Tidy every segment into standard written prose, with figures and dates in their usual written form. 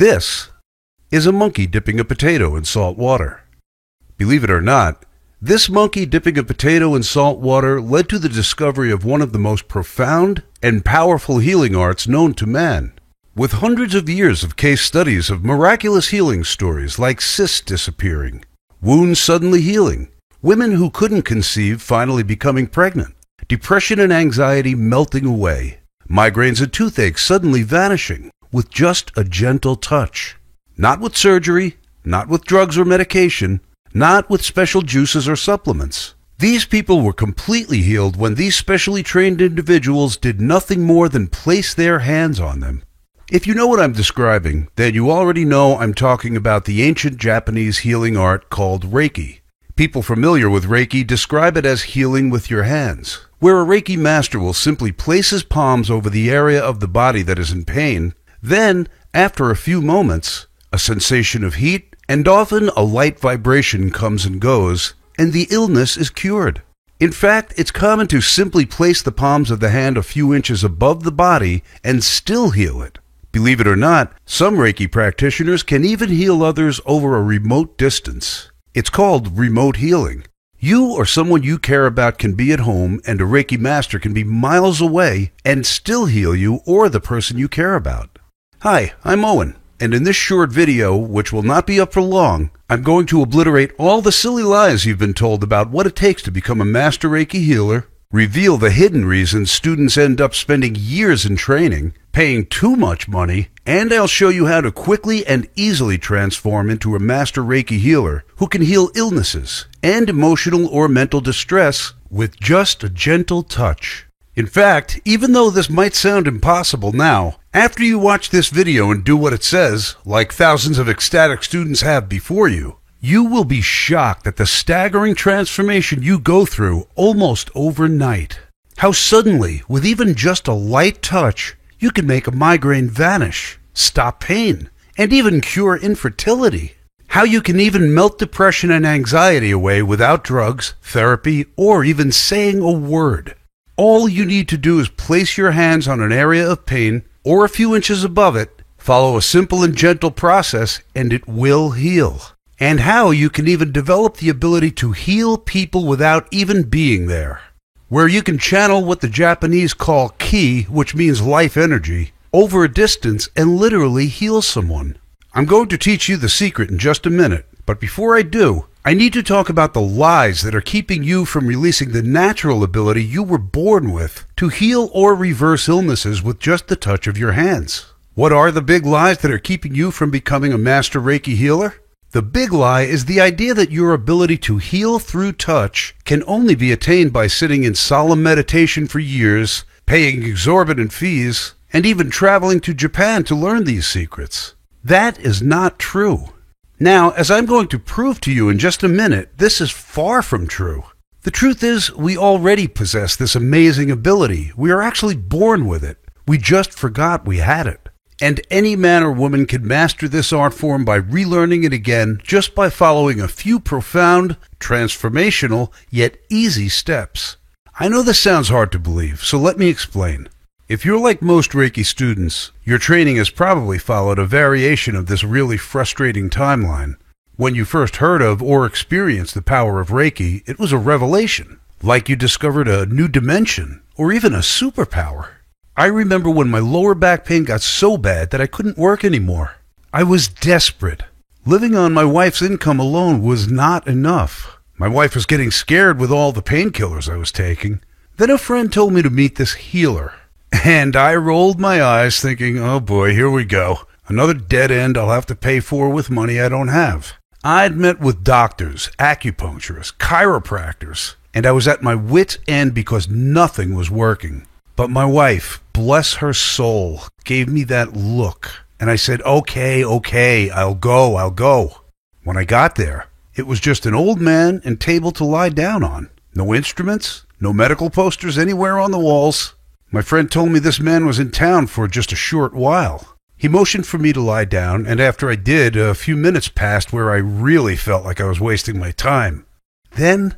This is a monkey dipping a potato in salt water. Believe it or not, this monkey dipping a potato in salt water led to the discovery of one of the most profound and powerful healing arts known to man. With hundreds of years of case studies of miraculous healing stories like cysts disappearing, wounds suddenly healing, women who couldn't conceive finally becoming pregnant, depression and anxiety melting away, migraines and toothaches suddenly vanishing with just a gentle touch. Not with surgery, not with drugs or medication, not with special juices or supplements. These people were completely healed when these specially trained individuals did nothing more than place their hands on them. If you know what I'm describing, then you already know I'm talking about the ancient Japanese healing art called Reiki. People familiar with Reiki describe it as healing with your hands, where a Reiki master will simply place his palms over the area of the body that is in pain. Then, after a few moments, a sensation of heat and often a light vibration comes and goes, and the illness is cured. In fact, it's common to simply place the palms of the hand a few inches above the body and still heal it. Believe it or not, some Reiki practitioners can even heal others over a remote distance. It's called remote healing. You or someone you care about can be at home, and a Reiki master can be miles away and still heal you or the person you care about. Hi, I'm Owen, and in this short video, which will not be up for long, I'm going to obliterate all the silly lies you've been told about what it takes to become a master Reiki healer, reveal the hidden reasons students end up spending years in training, paying too much money, and I'll show you how to quickly and easily transform into a master Reiki healer who can heal illnesses and emotional or mental distress with just a gentle touch. In fact, even though this might sound impossible now, after you watch this video and do what it says, like thousands of ecstatic students have before you, you will be shocked at the staggering transformation you go through almost overnight. How suddenly, with even just a light touch, you can make a migraine vanish, stop pain, and even cure infertility. How you can even melt depression and anxiety away without drugs, therapy, or even saying a word. All you need to do is place your hands on an area of pain or a few inches above it, follow a simple and gentle process, and it will heal. And how you can even develop the ability to heal people without even being there. Where you can channel what the Japanese call ki, which means life energy, over a distance and literally heal someone. I'm going to teach you the secret in just a minute, but before I do, I need to talk about the lies that are keeping you from releasing the natural ability you were born with to heal or reverse illnesses with just the touch of your hands. What are the big lies that are keeping you from becoming a master Reiki healer? The big lie is the idea that your ability to heal through touch can only be attained by sitting in solemn meditation for years, paying exorbitant fees, and even traveling to Japan to learn these secrets. That is not true. Now, as I'm going to prove to you in just a minute, this is far from true. The truth is, we already possess this amazing ability. We are actually born with it. We just forgot we had it. And any man or woman can master this art form by relearning it again just by following a few profound, transformational, yet easy steps. I know this sounds hard to believe, so let me explain. If you're like most Reiki students, your training has probably followed a variation of this really frustrating timeline. When you first heard of or experienced the power of Reiki, it was a revelation, like you discovered a new dimension or even a superpower. I remember when my lower back pain got so bad that I couldn't work anymore. I was desperate. Living on my wife's income alone was not enough. My wife was getting scared with all the painkillers I was taking. Then a friend told me to meet this healer. And I rolled my eyes thinking, oh boy, here we go. Another dead end I'll have to pay for with money I don't have. I'd met with doctors, acupuncturists, chiropractors, and I was at my wit's end because nothing was working. But my wife, bless her soul, gave me that look. And I said, okay, I'll go. When I got there, it was just an old man and table to lie down on. No instruments, no medical posters anywhere on the walls. My friend told me this man was in town for just a short while. He motioned for me to lie down, and after I did, a few minutes passed where I really felt like I was wasting my time. Then,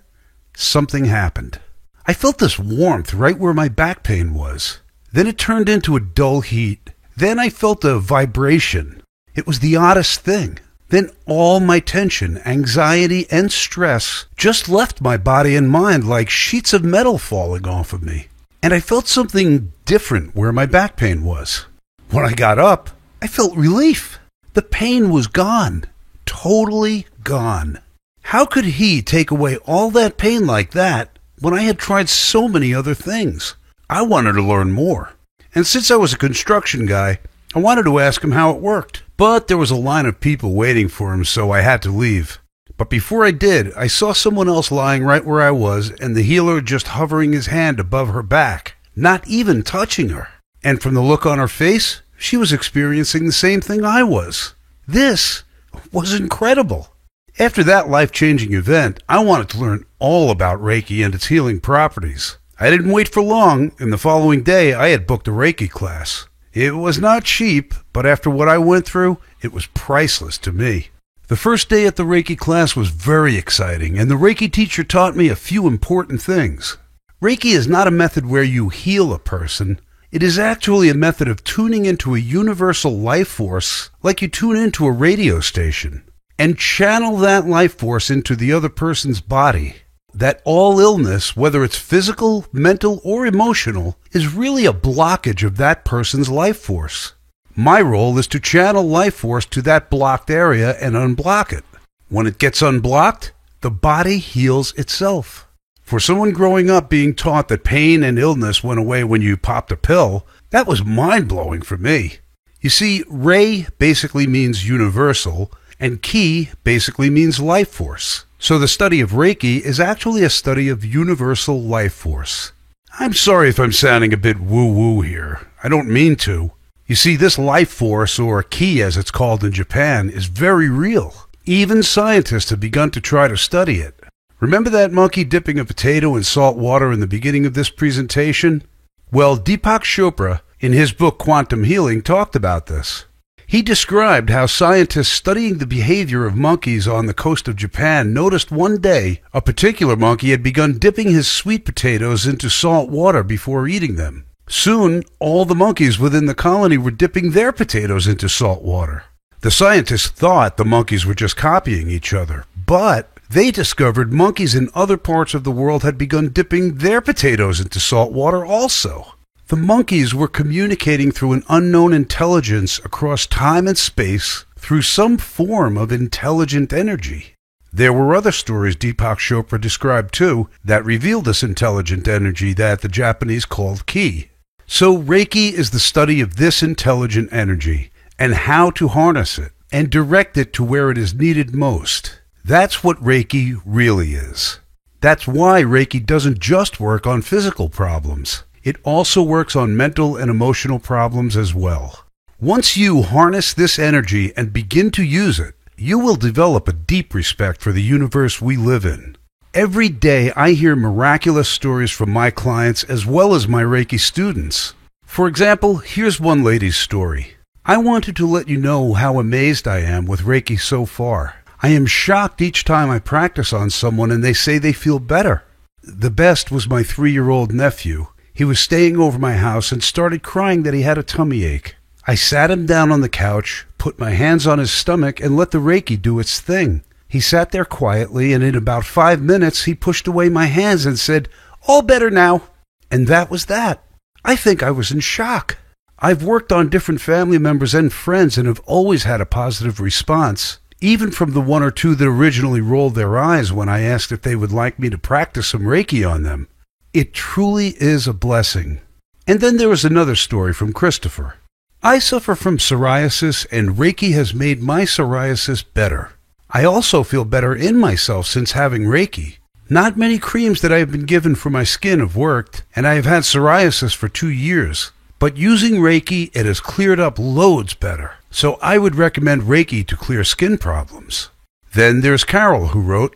something happened. I felt this warmth right where my back pain was. Then it turned into a dull heat. Then I felt a vibration. It was the oddest thing. Then all my tension, anxiety, and stress just left my body and mind like sheets of metal falling off of me. And I felt something different where my back pain was. When I got up, I felt relief. The pain was gone. Totally gone. How could he take away all that pain like that when I had tried so many other things? I wanted to learn more. And since I was a construction guy, I wanted to ask him how it worked. But there was a line of people waiting for him, so I had to leave. But before I did, I saw someone else lying right where I was, and the healer just hovering his hand above her back, not even touching her. And from the look on her face, she was experiencing the same thing I was. This was incredible. After that life-changing event, I wanted to learn all about Reiki and its healing properties. I didn't wait for long, and the following day I had booked a Reiki class. It was not cheap, but after what I went through, it was priceless to me. The first day at the Reiki class was very exciting, and the Reiki teacher taught me a few important things. Reiki is not a method where you heal a person. It is actually a method of tuning into a universal life force like you tune into a radio station, and channel that life force into the other person's body. That all illness, whether it's physical, mental, or emotional, is really a blockage of that person's life force. My role is to channel life force to that blocked area and unblock it. When it gets unblocked, the body heals itself. For someone growing up being taught that pain and illness went away when you popped a pill, that was mind-blowing for me. You see, Rei basically means universal, and Ki basically means life force. So the study of Reiki is actually a study of universal life force. I'm sorry if I'm sounding a bit woo-woo here. I don't mean to. You see, this life force, or Ki as it's called in Japan, is very real. Even scientists have begun to try to study it. Remember that monkey dipping a potato in salt water in the beginning of this presentation? Well, Deepak Chopra, in his book Quantum Healing, talked about this. He described how scientists studying the behavior of monkeys on the coast of Japan noticed one day a particular monkey had begun dipping his sweet potatoes into salt water before eating them. Soon, all the monkeys within the colony were dipping their potatoes into salt water. The scientists thought the monkeys were just copying each other, but they discovered monkeys in other parts of the world had begun dipping their potatoes into salt water also. The monkeys were communicating through an unknown intelligence across time and space through some form of intelligent energy. There were other stories Deepak Chopra described too that revealed this intelligent energy that the Japanese called Ki. So Reiki is the study of this intelligent energy and how to harness it and direct it to where it is needed most. That's what Reiki really is. That's why Reiki doesn't just work on physical problems. It also works on mental and emotional problems as well. Once you harness this energy and begin to use it, you will develop a deep respect for the universe we live in. Every day I hear miraculous stories from my clients as well as my Reiki students. For example, here's one lady's story. I wanted to let you know how amazed I am with Reiki so far. I am shocked each time I practice on someone and they say they feel better. The best was my 3-year-old nephew. He was staying over my house and started crying that he had a tummy ache. I sat him down on the couch, put my hands on his stomach, and let the Reiki do its thing. He sat there quietly, and in about 5 minutes, he pushed away my hands and said, "All better now." And that was that. I think I was in shock. I've worked on different family members and friends and have always had a positive response, even from the 1 or 2 that originally rolled their eyes when I asked if they would like me to practice some Reiki on them. It truly is a blessing. And then there was another story from Christopher. I suffer from psoriasis, and Reiki has made my psoriasis better. I also feel better in myself since having Reiki. Not many creams that I have been given for my skin have worked, and I have had psoriasis for 2 years. But using Reiki, it has cleared up loads better. So I would recommend Reiki to clear skin problems. Then there's Carol, who wrote,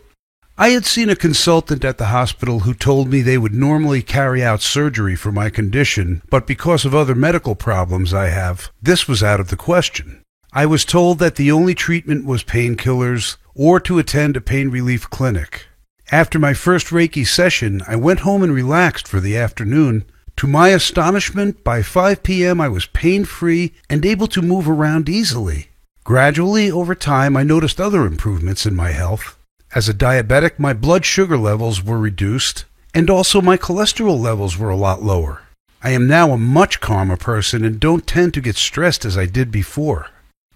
I had seen a consultant at the hospital who told me they would normally carry out surgery for my condition, but because of other medical problems I have, this was out of the question. I was told that the only treatment was painkillers or to attend a pain relief clinic. After my first Reiki session, I went home and relaxed for the afternoon. To my astonishment, by 5 p.m. I was pain-free and able to move around easily. Gradually, over time, I noticed other improvements in my health. As a diabetic, my blood sugar levels were reduced, and also my cholesterol levels were a lot lower. I am now a much calmer person and don't tend to get stressed as I did before.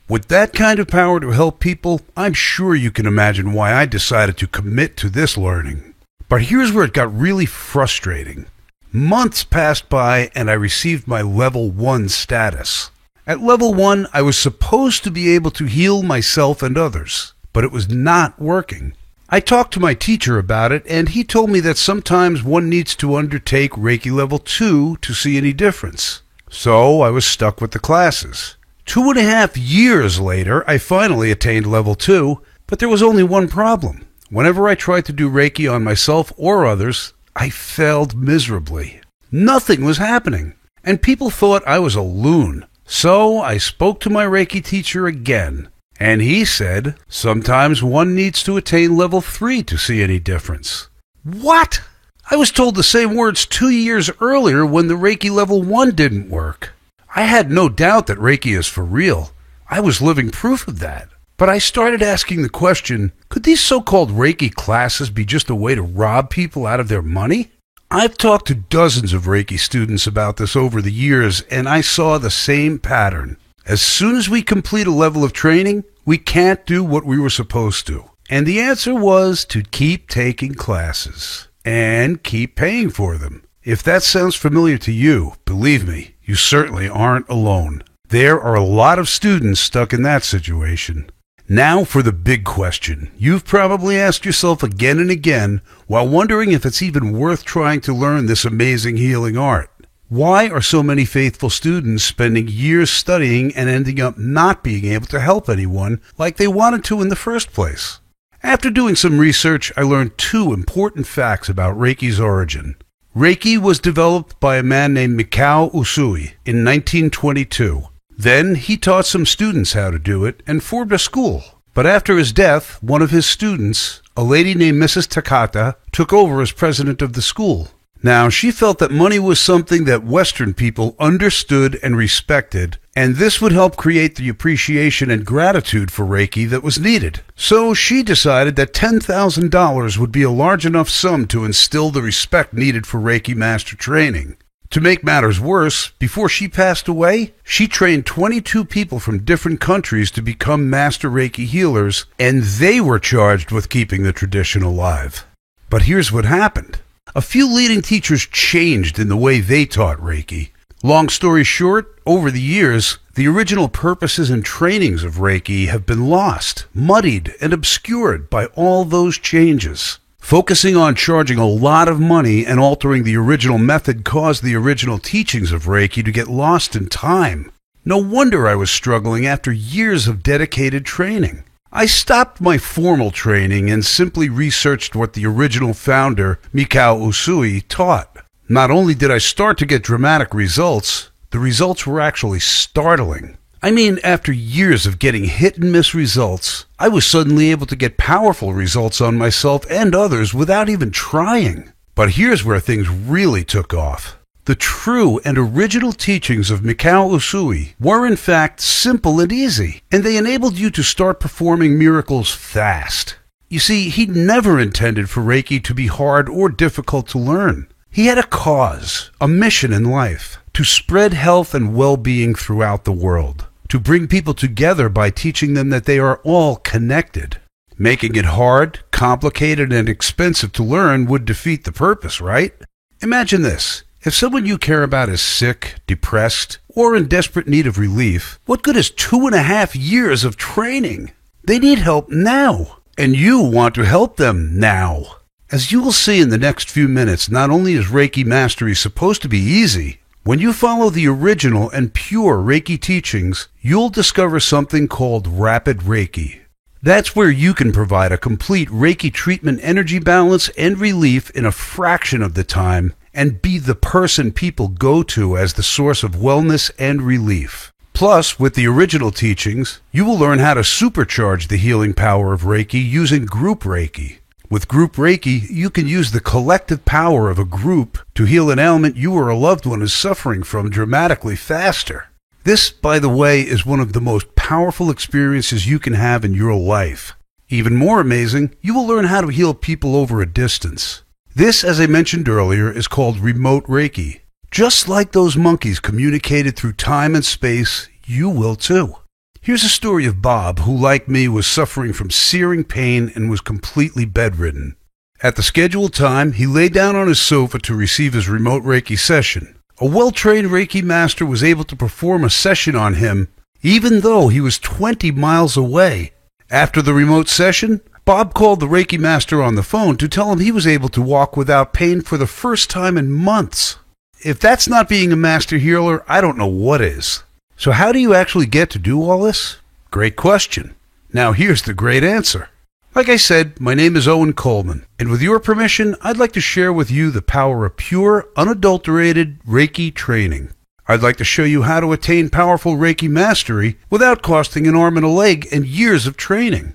With that kind of power to help people, I'm sure you can imagine why I decided to commit to this learning. But here's where it got really frustrating. Months passed by and I received my level 1 status. At level 1, I was supposed to be able to heal myself and others, but it was not working. I talked to my teacher about it, and he told me that sometimes one needs to undertake Reiki level 2 to see any difference. So I was stuck with the classes. 2.5 years later, I finally attained level 2, but there was only one problem. Whenever I tried to do Reiki on myself or others, I failed miserably. Nothing was happening, and people thought I was a loon. So I spoke to my Reiki teacher again, and he said, sometimes one needs to attain level 3 to see any difference. What? I was told the same words 2 years earlier when the Reiki level 1 didn't work. I had no doubt that Reiki is for real. I was living proof of that. But I started asking the question, could these so-called Reiki classes be just a way to rob people out of their money? I've talked to dozens of Reiki students about this over the years, and I saw the same pattern. As soon as we complete a level of training, we can't do what we were supposed to. And the answer was to keep taking classes and keep paying for them. If that sounds familiar to you, believe me, you certainly aren't alone. There are a lot of students stuck in that situation. Now for the big question. You've probably asked yourself again and again while wondering if it's even worth trying to learn this amazing healing art. Why are so many faithful students spending years studying and ending up not being able to help anyone like they wanted to in the first place? After doing some research, I learned 2 important facts about Reiki's origin. Reiki was developed by a man named Mikao Usui in 1922. Then he taught some students how to do it and formed a school. But after his death, one of his students, a lady named Mrs. Takata, took over as president of the school. Now, she felt that money was something that Western people understood and respected, and this would help create the appreciation and gratitude for Reiki that was needed. So she decided that $10,000 would be a large enough sum to instill the respect needed for Reiki master training. To make matters worse, before she passed away, she trained 22 people from different countries to become master Reiki healers, and they were charged with keeping the tradition alive. But here's what happened. A few leading teachers changed in the way they taught Reiki. Long story short, over the years, the original purposes and trainings of Reiki have been lost, muddied, and obscured by all those changes. Focusing on charging a lot of money and altering the original method caused the original teachings of Reiki to get lost in time. No wonder I was struggling after years of dedicated training. I stopped my formal training and simply researched what the original founder, Mikao Usui, taught. Not only did I start to get dramatic results, the results were actually startling. I mean, after years of getting hit-and-miss results, I was suddenly able to get powerful results on myself and others without even trying. But here's where things really took off. The true and original teachings of Mikao Usui were in fact simple and easy, and they enabled you to start performing miracles fast. You see, he never intended for Reiki to be hard or difficult to learn. He had a cause, a mission in life, to spread health and well-being throughout the world. To bring people together by teaching them that they are all connected. Making it hard, complicated, and expensive to learn would defeat the purpose, right? Imagine this. If someone you care about is sick, depressed, or in desperate need of relief, what good is 2.5 years of training? They need help now, and you want to help them now. As you will see in the next few minutes, not only is Reiki mastery supposed to be easy, when you follow the original and pure Reiki teachings, you'll discover something called Rapid Reiki. That's where you can provide a complete Reiki treatment energy balance and relief in a fraction of the time and be the person people go to as the source of wellness and relief. Plus, with the original teachings, you will learn how to supercharge the healing power of Reiki using group Reiki. With group Reiki, you can use the collective power of a group to heal an ailment you or a loved one is suffering from dramatically faster. This, by the way, is one of the most powerful experiences you can have in your life. Even more amazing, you will learn how to heal people over a distance. This, as I mentioned earlier, is called remote Reiki. Just like those monkeys communicated through time and space, you will too. Here's a story of Bob, who, like me, was suffering from searing pain and was completely bedridden. At the scheduled time, he lay down on his sofa to receive his remote Reiki session. A well-trained Reiki master was able to perform a session on him, even though he was 20 miles away. After the remote session, Bob called the Reiki master on the phone to tell him he was able to walk without pain for the first time in months. If that's not being a master healer, I don't know what is. So how do you actually get to do all this? Great question. Now here's the great answer. Like I said, my name is Owen Coleman, and with your permission, I'd like to share with you the power of pure, unadulterated Reiki training. I'd like to show you how to attain powerful Reiki mastery without costing an arm and a leg and years of training.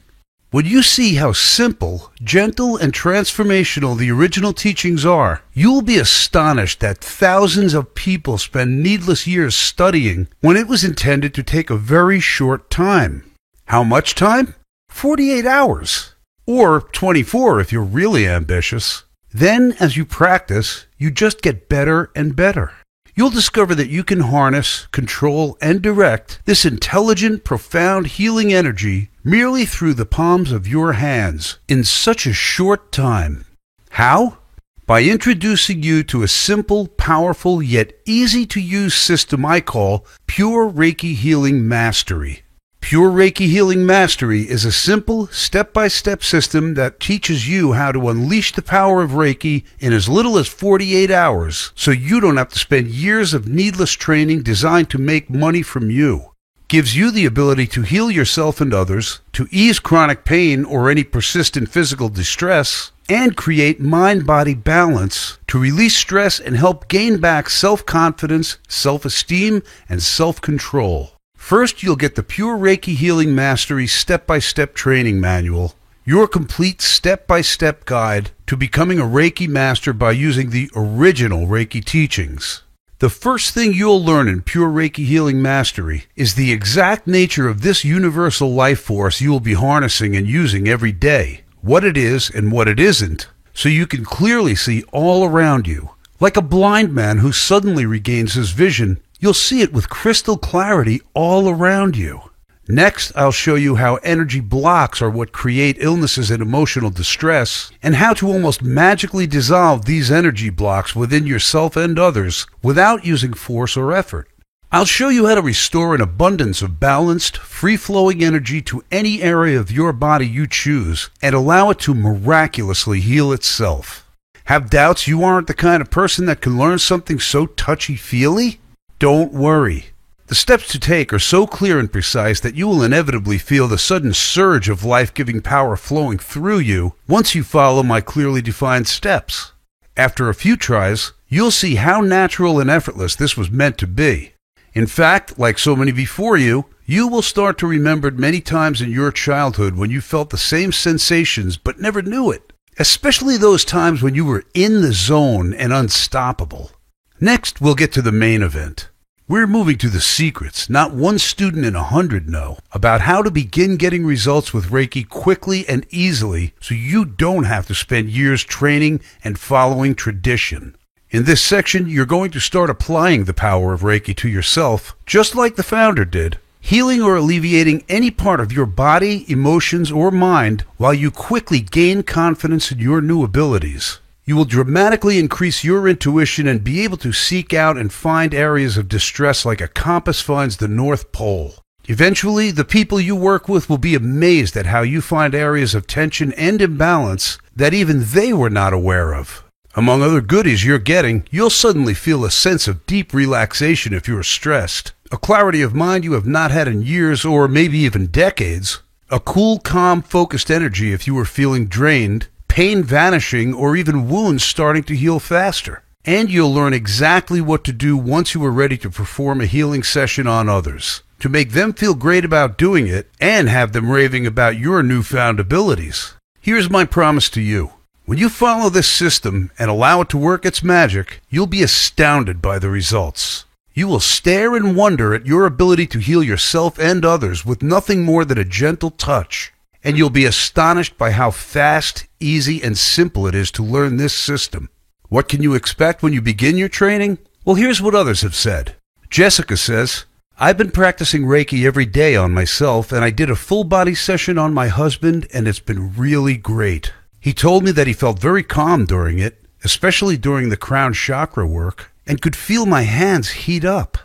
When you see how simple, gentle, and transformational the original teachings are, you will be astonished that thousands of people spend needless years studying when it was intended to take a very short time. How much time? 48 hours. Or 24 if you're really ambitious. Then, as you practice, you just get better and better. You'll discover that you can harness, control, and direct this intelligent, profound healing energy merely through the palms of your hands in such a short time. How? By introducing you to a simple, powerful, yet easy-to-use system I call Pure Reiki Healing Mastery. Pure Reiki Healing Mastery is a simple, step-by-step system that teaches you how to unleash the power of Reiki in as little as 48 hours, so you don't have to spend years of needless training designed to make money from you. Gives you the ability to heal yourself and others, to ease chronic pain or any persistent physical distress, and create mind-body balance to release stress and help gain back self-confidence, self-esteem, and self-control. First, you'll get the Pure Reiki Healing Mastery Step-by-Step Training Manual, your complete step-by-step guide to becoming a Reiki Master by using the original Reiki teachings. The first thing you'll learn in Pure Reiki Healing Mastery is the exact nature of this universal life force you will be harnessing and using every day, what it is and what it isn't, so you can clearly see all around you. Like a blind man who suddenly regains his vision, you'll see it with crystal clarity all around you. Next, I'll show you how energy blocks are what create illnesses and emotional distress, and how to almost magically dissolve these energy blocks within yourself and others without using force or effort. I'll show you how to restore an abundance of balanced, free-flowing energy to any area of your body you choose and allow it to miraculously heal itself. Have doubts you aren't the kind of person that can learn something so touchy-feely? Don't worry. The steps to take are so clear and precise that you will inevitably feel the sudden surge of life-giving power flowing through you once you follow my clearly defined steps. After a few tries, you'll see how natural and effortless this was meant to be. In fact, like so many before you, you will start to remember many times in your childhood when you felt the same sensations but never knew it, especially those times when you were in the zone and unstoppable. Next, we'll get to the main event. We're moving to the secrets not one student in 100 know about how to begin getting results with Reiki quickly and easily so you don't have to spend years training and following tradition. In this section, you're going to start applying the power of Reiki to yourself, just like the founder did, healing or alleviating any part of your body, emotions, or mind while you quickly gain confidence in your new abilities. You will dramatically increase your intuition and be able to seek out and find areas of distress like a compass finds the North Pole. Eventually, the people you work with will be amazed at how you find areas of tension and imbalance that even they were not aware of. Among other goodies you're getting, you'll suddenly feel a sense of deep relaxation if you're stressed, a clarity of mind you have not had in years or maybe even decades, a cool, calm, focused energy if you were feeling drained, pain vanishing, or even wounds starting to heal faster. And you'll learn exactly what to do once you are ready to perform a healing session on others, to make them feel great about doing it and have them raving about your newfound abilities. Here's my promise to you. When you follow this system and allow it to work its magic, you'll be astounded by the results. You will stare in wonder at your ability to heal yourself and others with nothing more than a gentle touch. And you'll be astonished by how fast, easy, and simple it is to learn this system. What can you expect when you begin your training? Well, here's what others have said. Jessica says, I've been practicing Reiki every day on myself, and I did a full body session on my husband, and it's been really great. He told me that he felt very calm during it, especially during the crown chakra work, and could feel my hands heat up.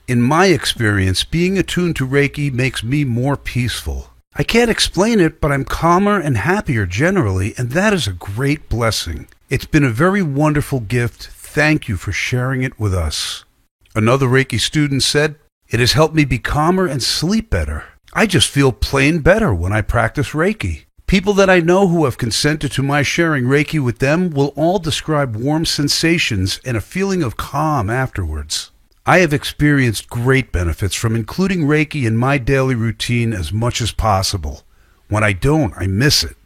In my experience, being attuned to Reiki makes me more peaceful. I can't explain it, but I'm calmer and happier generally, and that is a great blessing. It's been a very wonderful gift. Thank you for sharing it with us. Another Reiki student said, it has helped me be calmer and sleep better. I just feel plain better when I practice Reiki. People that I know who have consented to my sharing Reiki with them will all describe warm sensations and a feeling of calm afterwards. I have experienced great benefits from including Reiki in my daily routine as much as possible. When I don't, I miss it.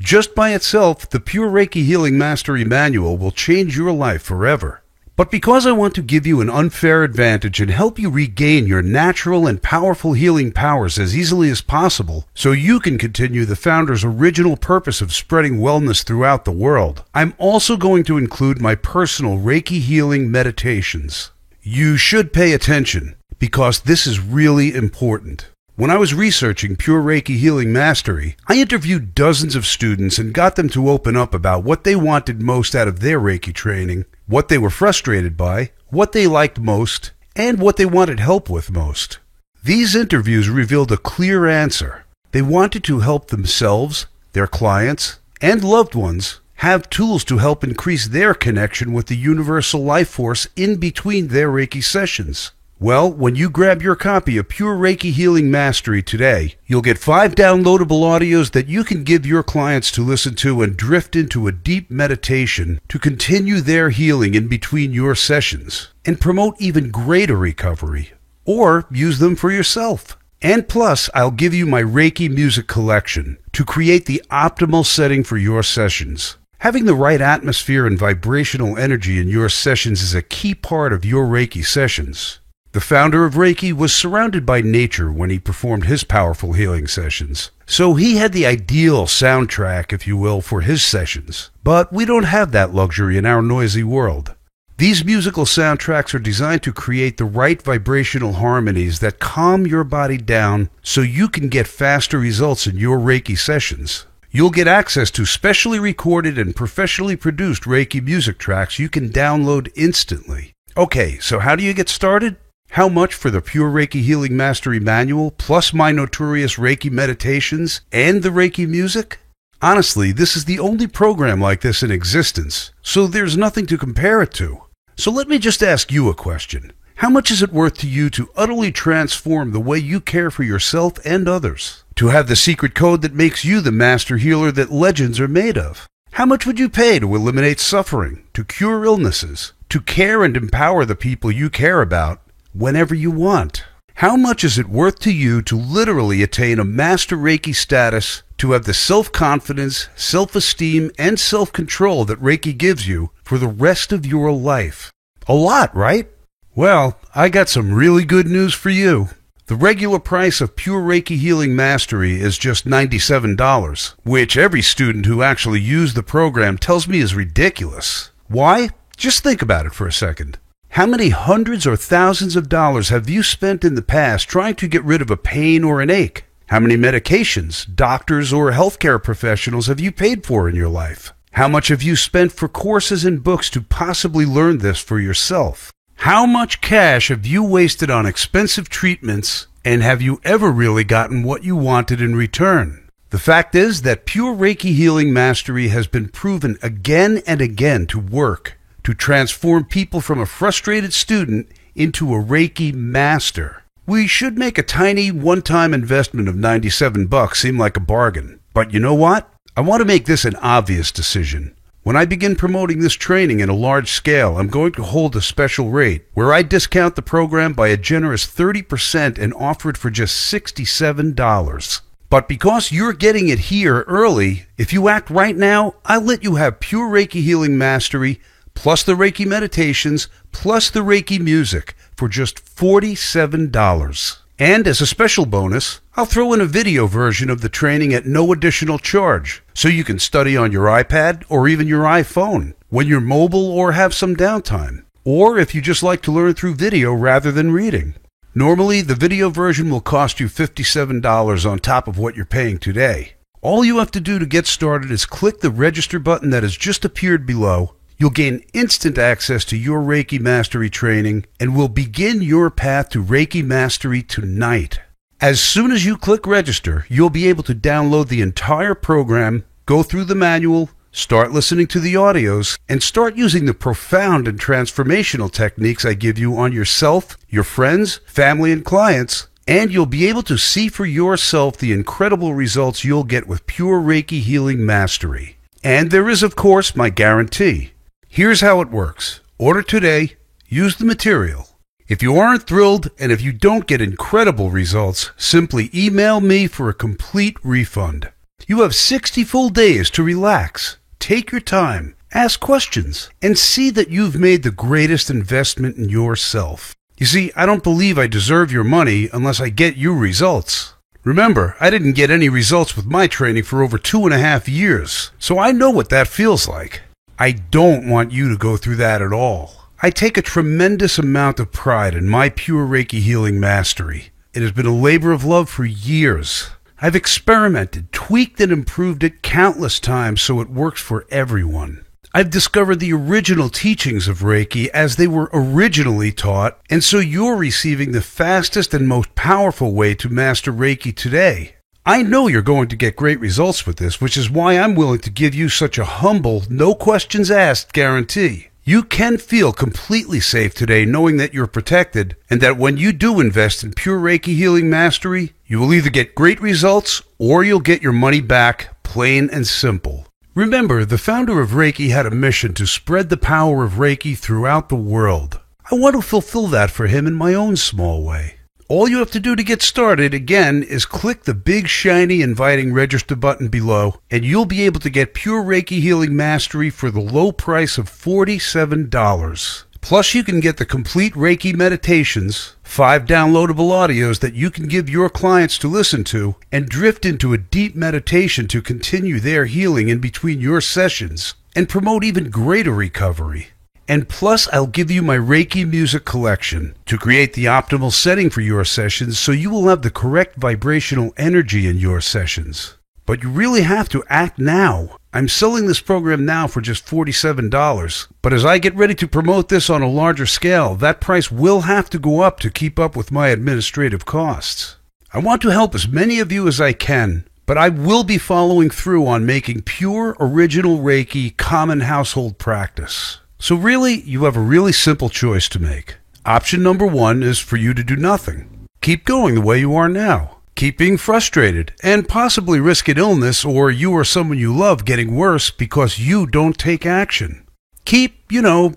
Just by itself, the Pure Reiki Healing Mastery Manual will change your life forever. But because I want to give you an unfair advantage and help you regain your natural and powerful healing powers as easily as possible, so you can continue the founder's original purpose of spreading wellness throughout the world, I'm also going to include my personal Reiki healing meditations. You should pay attention, because this is really important. When I was researching Pure Reiki Healing Mastery, I interviewed dozens of students and got them to open up about what they wanted most out of their Reiki training, what they were frustrated by, what they liked most, and what they wanted help with most. These interviews revealed a clear answer. They wanted to help themselves, their clients, and loved ones have tools to help increase their connection with the universal life force in between their Reiki sessions. Well, when you grab your copy of Pure Reiki Healing Mastery today, you'll get 5 downloadable audios that you can give your clients to listen to and drift into a deep meditation to continue their healing in between your sessions and promote even greater recovery. Or use them for yourself. And plus, I'll give you my Reiki music collection to create the optimal setting for your sessions. Having the right atmosphere and vibrational energy in your sessions is a key part of your Reiki sessions. The founder of Reiki was surrounded by nature when he performed his powerful healing sessions, so he had the ideal soundtrack, if you will, for his sessions. But we don't have that luxury in our noisy world. These musical soundtracks are designed to create the right vibrational harmonies that calm your body down so you can get faster results in your Reiki sessions. You'll get access to specially recorded and professionally produced Reiki music tracks you can download instantly. Okay, so how do you get started? How much for the Pure Reiki Healing Mastery Manual, plus my notorious Reiki meditations and the Reiki music? Honestly, this is the only program like this in existence, so there's nothing to compare it to. So let me just ask you a question. How much is it worth to you to utterly transform the way you care for yourself and others? To have the secret code that makes you the master healer that legends are made of? How much would you pay to eliminate suffering, to cure illnesses, to care and empower the people you care about, whenever you want? How much is it worth to you to literally attain a Master Reiki status, to have the self-confidence, self-esteem, and self-control that Reiki gives you for the rest of your life? A lot, right? Well, I got some really good news for you. The regular price of Pure Reiki Healing Mastery is just $97, which every student who actually used the program tells me is ridiculous. Why? Just think about it for a second. How many hundreds or thousands of dollars have you spent in the past trying to get rid of a pain or an ache? How many medications, doctors, or healthcare professionals have you paid for in your life? How much have you spent for courses and books to possibly learn this for yourself? How much cash have you wasted on expensive treatments, and have you ever really gotten what you wanted in return? The fact is that Pure Reiki Healing Mastery has been proven again and again to work, to transform people from a frustrated student into a Reiki master. We should make a tiny one-time investment of $97 seem like a bargain. But you know what? I want to make this an obvious decision. When I begin promoting this training in a large scale, I'm going to hold a special rate where I discount the program by a generous 30% and offer it for just $67. But because you're getting it here early, if you act right now, I'll let you have Pure Reiki Healing Mastery, plus the Reiki meditations, plus the Reiki music, for just $47. And as a special bonus, I'll throw in a video version of the training at no additional charge, so you can study on your iPad or even your iPhone when you're mobile or have some downtime, or if you just like to learn through video rather than reading. Normally, the video version will cost you $57 on top of what you're paying today. All you have to do to get started is click the register button that has just appeared below. You'll gain instant access to your Reiki Mastery training and will begin your path to Reiki Mastery tonight. As soon as you click register, you'll be able to download the entire program, go through the manual, start listening to the audios, and start using the profound and transformational techniques I give you on yourself, your friends, family, and clients, and you'll be able to see for yourself the incredible results you'll get with pure Reiki Healing Mastery. And there is, of course, my guarantee. Here's how it works. Order today, use the material. If you aren't thrilled and if you don't get incredible results, simply email me for a complete refund. You have 60 full days to relax, take your time, ask questions, and see that you've made the greatest investment in yourself. You see, I don't believe I deserve your money unless I get you results. Remember, I didn't get any results with my training for over 2.5 years, so I know what that feels like. I don't want you to go through that at all. I take a tremendous amount of pride in my pure Reiki Healing Mastery. It has been a labor of love for years. I've experimented, tweaked, and improved it countless times so it works for everyone. I've discovered the original teachings of Reiki as they were originally taught, and so you're receiving the fastest and most powerful way to master Reiki today. I know you're going to get great results with this, which is why I'm willing to give you such a humble, no questions asked guarantee. You can feel completely safe today knowing that you're protected and that when you do invest in pure Reiki Healing Mastery, you will either get great results or you'll get your money back, plain and simple. Remember, the founder of Reiki had a mission to spread the power of Reiki throughout the world. I want to fulfill that for him in my own small way. All you have to do to get started, again, is click the big, shiny, inviting register button below, and you'll be able to get pure Reiki Healing Mastery for the low price of $47. Plus, you can get the complete Reiki meditations, 5 downloadable audios that you can give your clients to listen to, and drift into a deep meditation to continue their healing in between your sessions, and promote even greater recovery. And plus, I'll give you my Reiki music collection to create the optimal setting for your sessions so you will have the correct vibrational energy in your sessions. But you really have to act now. I'm selling this program now for just $47, but as I get ready to promote this on a larger scale, that price will have to go up to keep up with my administrative costs. I want to help as many of you as I can, but I will be following through on making pure, original Reiki common household practice. So really, you have a really simple choice to make. Option number 1 is for you to do nothing. Keep going the way you are now. Keep being frustrated and possibly risk an illness or you or someone you love getting worse because you don't take action. Keep,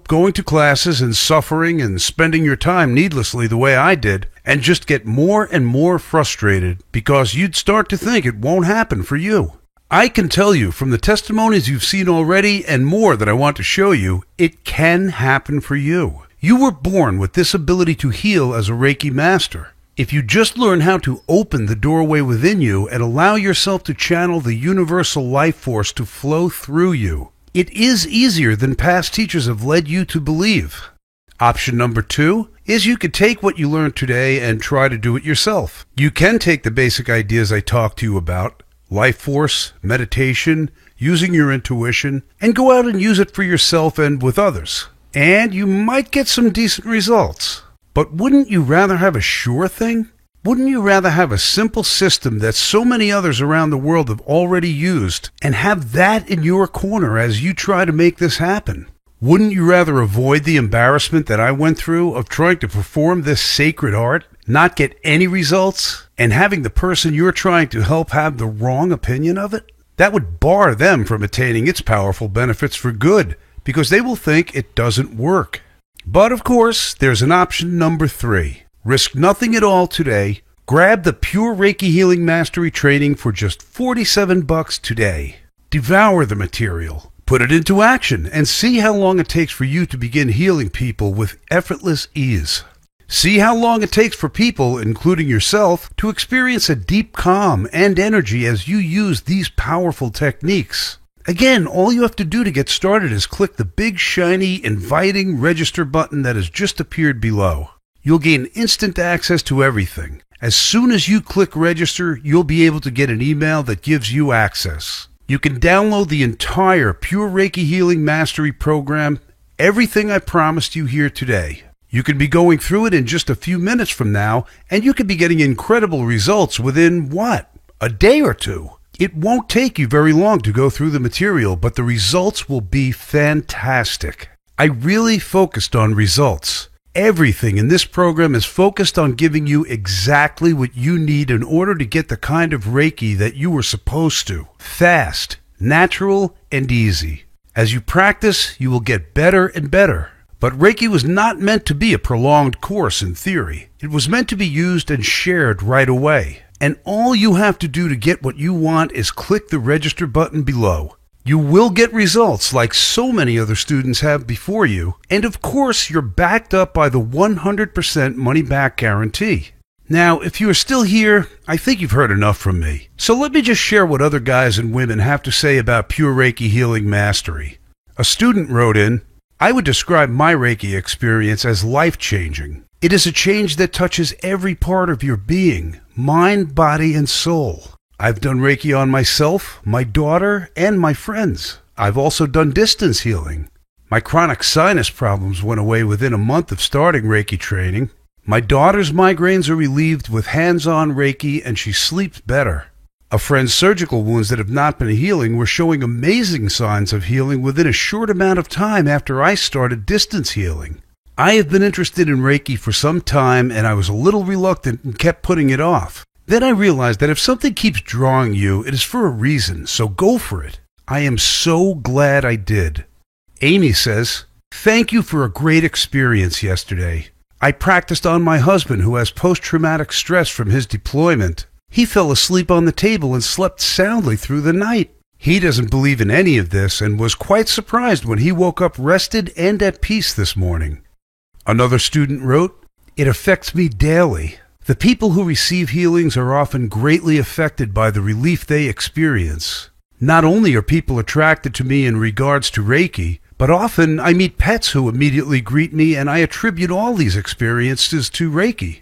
going to classes and suffering and spending your time needlessly the way I did and just get more and more frustrated because you'd start to think it won't happen for you. I can tell you from the testimonies you've seen already and more that I want to show you, it can happen for you. You were born with this ability to heal as a Reiki master. If you just learn how to open the doorway within you and allow yourself to channel the universal life force to flow through you, it is easier than past teachers have led you to believe. Option number 2 is you could take what you learned today and try to do it yourself. You can take the basic ideas I talked to you about, life force, meditation, using your intuition, and go out and use it for yourself and with others. And you might get some decent results. But wouldn't you rather have a sure thing? Wouldn't you rather have a simple system that so many others around the world have already used and have that in your corner as you try to make this happen? Wouldn't you rather avoid the embarrassment that I went through of trying to perform this sacred art, not get any results, and having the person you're trying to help have the wrong opinion of it? That would bar them from attaining its powerful benefits for good, because they will think it doesn't work. But of course, there's an option number 3. Risk nothing at all today. Grab the Pure Reiki Healing Mastery training for just $47 today. Devour the material. Put it into action and see how long it takes for you to begin healing people with effortless ease. See how long it takes for people, including yourself, to experience a deep calm and energy as you use these powerful techniques. Again, all you have to do to get started is click the big, shiny, inviting register button that has just appeared below. You'll gain instant access to everything. As soon as you click register, you'll be able to get an email that gives you access. You can download the entire Pure Reiki Healing Mastery program, everything I promised you here today. You can be going through it in just a few minutes from now, and you could be getting incredible results within, a day or two. It won't take you very long to go through the material, but the results will be fantastic. I really focused on results. Everything in this program is focused on giving you exactly what you need in order to get the kind of Reiki that you were supposed to. Fast, natural, and easy. As you practice, you will get better and better. But Reiki was not meant to be a prolonged course in theory. It was meant to be used and shared right away. And all you have to do to get what you want is click the register button below. You will get results like so many other students have before you, and of course you're backed up by the 100% money-back guarantee. Now, if you are still here, I think you've heard enough from me. So let me just share what other guys and women have to say about Pure Reiki Healing Mastery. A student wrote in, "I would describe my Reiki experience as life-changing. It is a change that touches every part of your being, mind, body, and soul. I've done Reiki on myself, my daughter, and my friends. I've also done distance healing. My chronic sinus problems went away within a month of starting Reiki training. My daughter's migraines are relieved with hands-on Reiki, and she sleeps better. A friend's surgical wounds that have not been healing were showing amazing signs of healing within a short amount of time after I started distance healing. I have been interested in Reiki for some time, and I was a little reluctant and kept putting it off. Then I realized that if something keeps drawing you, it is for a reason, so go for it. I am so glad I did." Amy says, "Thank you for a great experience yesterday. I practiced on my husband who has post-traumatic stress from his deployment. He fell asleep on the table and slept soundly through the night. He doesn't believe in any of this and was quite surprised when he woke up rested and at peace this morning." Another student wrote, "It affects me daily. The people who receive healings are often greatly affected by the relief they experience. Not only are people attracted to me in regards to Reiki, but often I meet pets who immediately greet me, and I attribute all these experiences to Reiki.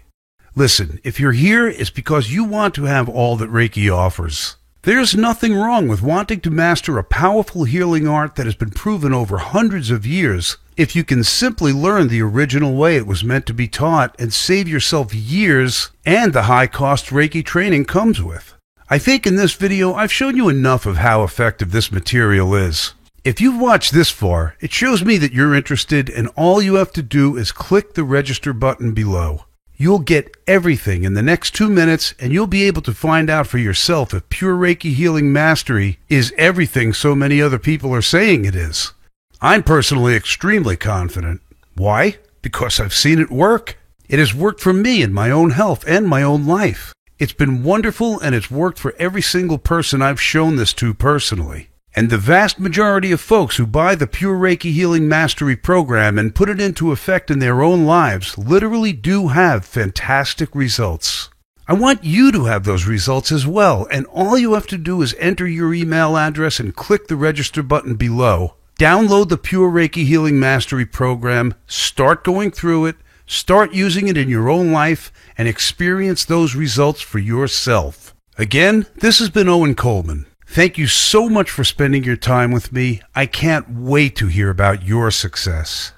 Listen, if you're here, it's because you want to have all that Reiki offers. There's nothing wrong with wanting to master a powerful healing art that has been proven over hundreds of years if you can simply learn the original way it was meant to be taught and save yourself years and the high cost Reiki training comes with. I think in this video I've shown you enough of how effective this material is. If you've watched this far, it shows me that you're interested, and all you have to do is click the register button below. You'll get everything in the next 2 minutes, and you'll be able to find out for yourself if Pure Reiki Healing Mastery is everything so many other people are saying it is. I'm personally extremely confident. Why? Because I've seen it work. It has worked for me in my own health and my own life. It's been wonderful, and it's worked for every single person I've shown this to personally. And the vast majority of folks who buy the Pure Reiki Healing Mastery program and put it into effect in their own lives literally do have fantastic results. I want you to have those results as well, and all you have to do is enter your email address and click the register button below. Download the Pure Reiki Healing Mastery program, start going through it, start using it in your own life, and experience those results for yourself. Again, this has been Owen Coleman. Thank you so much for spending your time with me. I can't wait to hear about your success.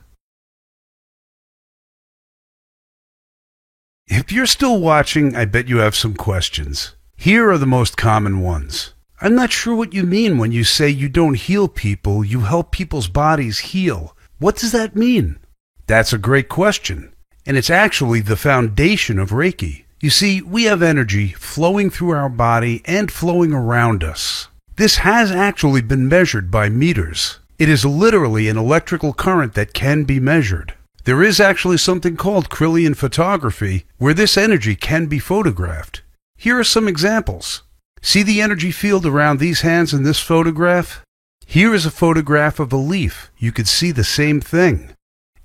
If you're still watching, I bet you have some questions. Here are the most common ones. I'm not sure what you mean when you say you don't heal people, you help people's bodies heal. What does that mean? That's a great question, and it's actually the foundation of Reiki. You see, we have energy flowing through our body and flowing around us. This has actually been measured by meters. It is literally an electrical current that can be measured. There is actually something called Kirlian photography, where this energy can be photographed. Here are some examples. See the energy field around these hands in this photograph? Here is a photograph of a leaf. You could see the same thing.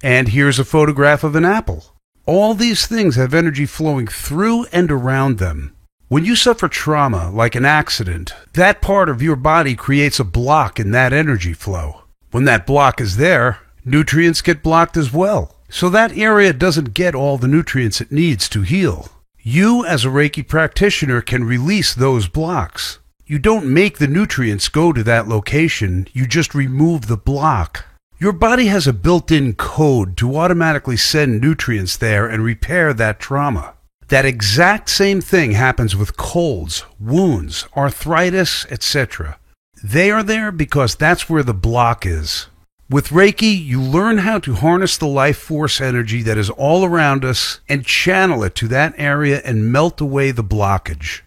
And here's a photograph of an apple. All these things have energy flowing through and around them. When you suffer trauma, like an accident, that part of your body creates a block in that energy flow. When that block is there, nutrients get blocked as well. So that area doesn't get all the nutrients it needs to heal. You, as a Reiki practitioner, can release those blocks. You don't make the nutrients go to that location, you just remove the block. Your body has a built-in code to automatically send nutrients there and repair that trauma. That exact same thing happens with colds, wounds, arthritis, etc. They are there because that's where the block is. With Reiki, you learn how to harness the life force energy that is all around us and channel it to that area and melt away the blockage.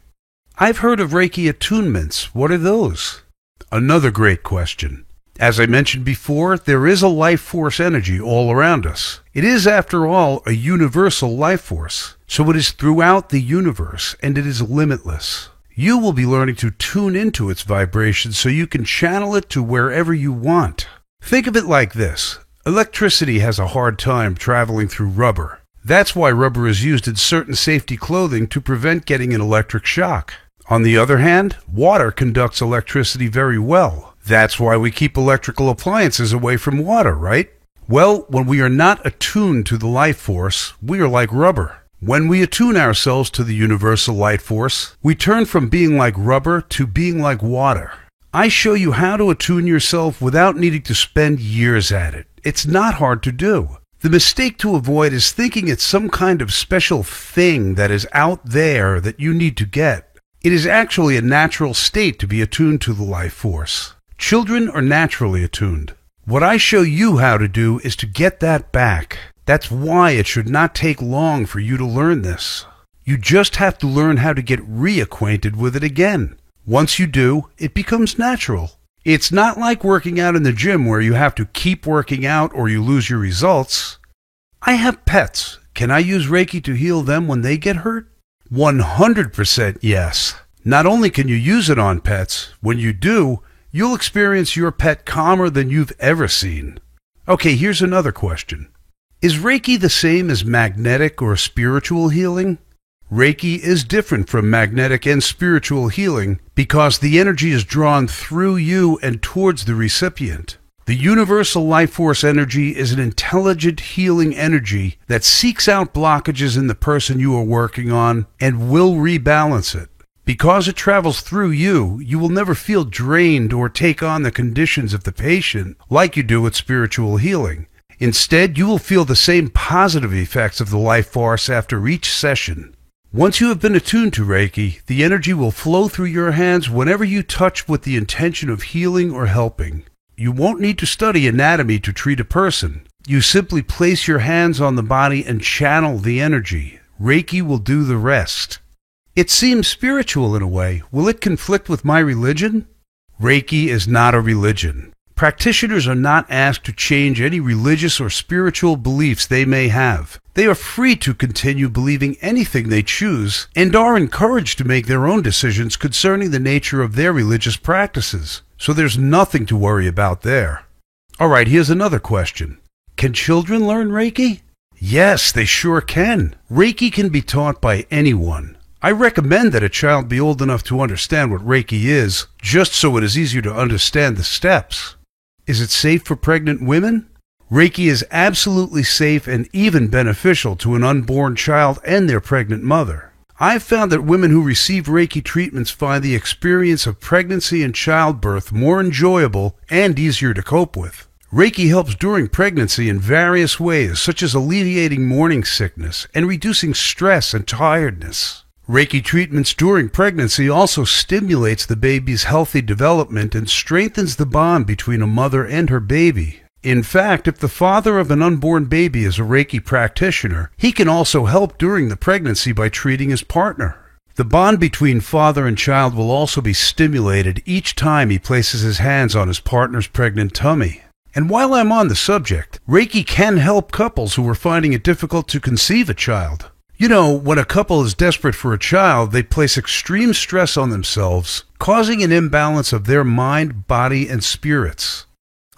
I've heard of Reiki attunements. What are those? Another great question. As I mentioned before, there is a life force energy all around us. It is, after all, a universal life force, so it is throughout the universe, and it is limitless. You will be learning to tune into its vibrations so you can channel it to wherever you want. Think of it like this. Electricity has a hard time traveling through rubber. That's why rubber is used in certain safety clothing to prevent getting an electric shock. On the other hand, water conducts electricity very well. That's why we keep electrical appliances away from water, right? Well, when we are not attuned to the life force, we are like rubber. When we attune ourselves to the universal light force, we turn from being like rubber to being like water. I show you how to attune yourself without needing to spend years at it. It's not hard to do. The mistake to avoid is thinking it's some kind of special thing that is out there that you need to get. It is actually a natural state to be attuned to the life force. Children are naturally attuned. What I show you how to do is to get that back. That's why it should not take long for you to learn this. You just have to learn how to get reacquainted with it again. Once you do, it becomes natural. It's not like working out in the gym where you have to keep working out or you lose your results. I have pets. Can I use Reiki to heal them when they get hurt? 100% yes. Not only can you use it on pets, when you do, you'll experience your pet calmer than you've ever seen. Okay, here's another question. Is Reiki the same as magnetic or spiritual healing? Reiki is different from magnetic and spiritual healing because the energy is drawn through you and towards the recipient. The universal life force energy is an intelligent healing energy that seeks out blockages in the person you are working on and will rebalance it. Because it travels through you, you will never feel drained or take on the conditions of the patient like you do with spiritual healing. Instead, you will feel the same positive effects of the life force after each session. Once you have been attuned to Reiki, the energy will flow through your hands whenever you touch with the intention of healing or helping. You won't need to study anatomy to treat a person. You simply place your hands on the body and channel the energy. Reiki will do the rest. It seems spiritual in a way. Will it conflict with my religion? Reiki is not a religion. Practitioners are not asked to change any religious or spiritual beliefs they may have. They are free to continue believing anything they choose and are encouraged to make their own decisions concerning the nature of their religious practices. So there's nothing to worry about there. All right, here's another question. Can children learn Reiki? Yes, they sure can. Reiki can be taught by anyone. I recommend that a child be old enough to understand what Reiki is, just so it is easier to understand the steps. Is it safe for pregnant women? Reiki is absolutely safe and even beneficial to an unborn child and their pregnant mother. I've found that women who receive Reiki treatments find the experience of pregnancy and childbirth more enjoyable and easier to cope with. Reiki helps during pregnancy in various ways, such as alleviating morning sickness and reducing stress and tiredness. Reiki treatments during pregnancy also stimulates the baby's healthy development and strengthens the bond between a mother and her baby. In fact, if the father of an unborn baby is a Reiki practitioner, he can also help during the pregnancy by treating his partner. The bond between father and child will also be stimulated each time he places his hands on his partner's pregnant tummy. And while I'm on the subject, Reiki can help couples who are finding it difficult to conceive a child. You know, when a couple is desperate for a child, they place extreme stress on themselves, causing an imbalance of their mind, body, and spirits.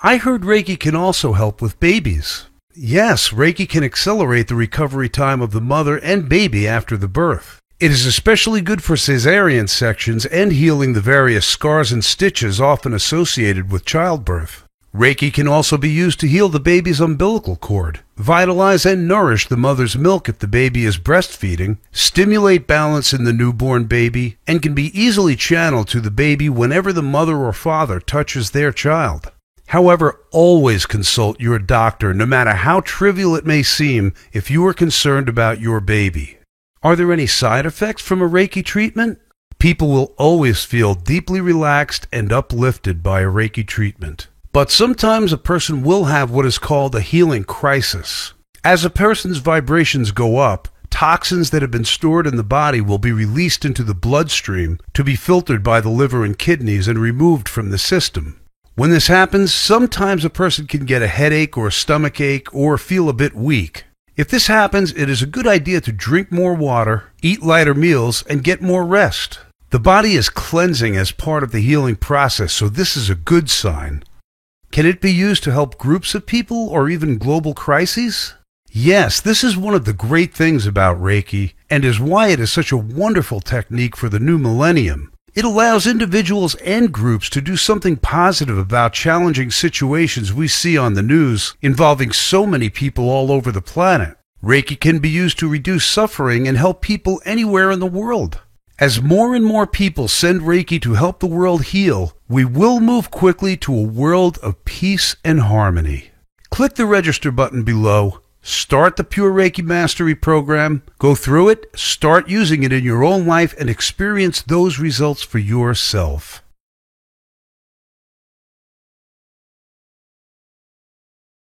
I heard Reiki can also help with babies. Yes, Reiki can accelerate the recovery time of the mother and baby after the birth. It is especially good for cesarean sections and healing the various scars and stitches often associated with childbirth. Reiki can also be used to heal the baby's umbilical cord, vitalize and nourish the mother's milk if the baby is breastfeeding, stimulate balance in the newborn baby, and can be easily channeled to the baby whenever the mother or father touches their child. However, always consult your doctor, no matter how trivial it may seem, if you are concerned about your baby. Are there any side effects from a Reiki treatment? People will always feel deeply relaxed and uplifted by a Reiki treatment. But sometimes a person will have what is called a healing crisis. As a person's vibrations go up, toxins that have been stored in the body will be released into the bloodstream to be filtered by the liver and kidneys and removed from the system. When this happens, sometimes a person can get a headache or a stomach ache or feel a bit weak. If this happens, it is a good idea to drink more water, eat lighter meals, and get more rest. The body is cleansing as part of the healing process, so this is a good sign. Can it be used to help groups of people or even global crises? Yes, this is one of the great things about Reiki, and is why it is such a wonderful technique for the new millennium. It allows individuals and groups to do something positive about challenging situations we see on the news involving so many people all over the planet. Reiki can be used to reduce suffering and help people anywhere in the world. As more and more people send Reiki to help the world heal, we will move quickly to a world of peace and harmony. Click the register button below, start the Pure Reiki Mastery program, go through it, start using it in your own life, and experience those results for yourself.